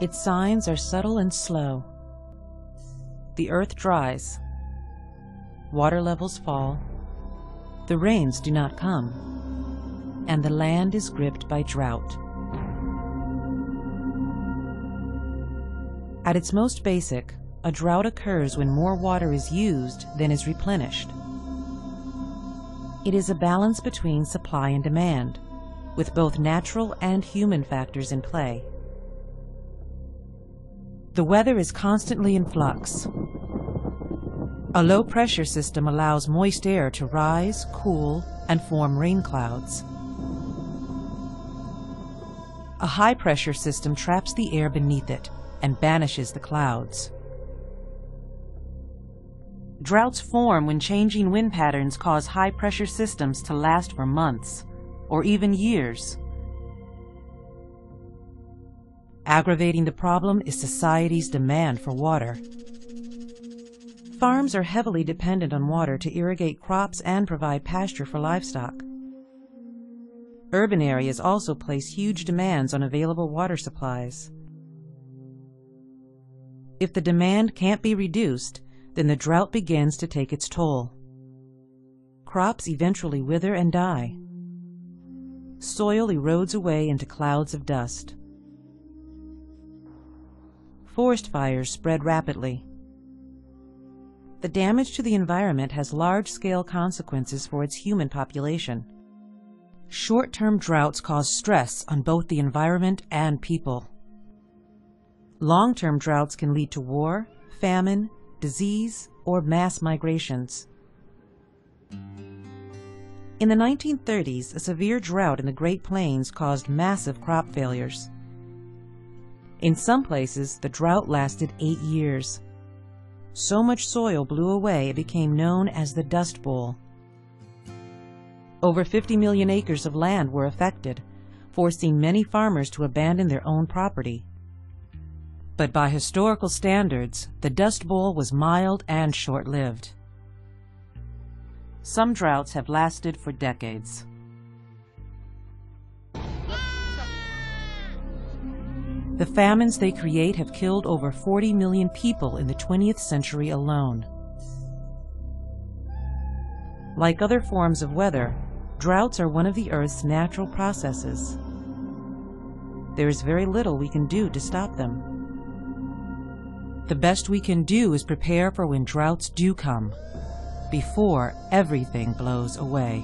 Its signs are subtle and slow. The earth dries. Water levels fall. The rains do not come. And the land is gripped by drought. At its most basic, a drought occurs when more water is used than is replenished. It is a balance between supply and demand, with both natural and human factors in play. The weather is constantly in flux. A low-pressure system allows moist air to rise, cool, and form rain clouds. A high-pressure system traps the air beneath it and banishes the clouds. Droughts form when changing wind patterns cause high-pressure systems to last for months, or even years. Aggravating the problem is society's demand for water. Farms are heavily dependent on water to irrigate crops and provide pasture for livestock. Urban areas also place huge demands on available water supplies. If the demand can't be reduced, then the drought begins to take its toll. Crops eventually wither and die. Soil erodes away into clouds of dust. Forest fires spread rapidly. The damage to the environment has large-scale consequences for its human population. Short-term droughts cause stress on both the environment and people. Long-term droughts can lead to war, famine, disease, or mass migrations. In the 1930s, a severe drought in the Great Plains caused massive crop failures. In some places, the drought lasted 8 years. So much soil blew away it became known as the Dust Bowl. Over 50 million acres of land were affected, forcing many farmers to abandon their own property. But by historical standards, the Dust Bowl was mild and short-lived. Some droughts have lasted for decades. The famines they create have killed over 40 million people in the 20th century alone. Like other forms of weather, droughts are one of the Earth's natural processes. There is very little we can do to stop them. The best we can do is prepare for when droughts do come, before everything blows away.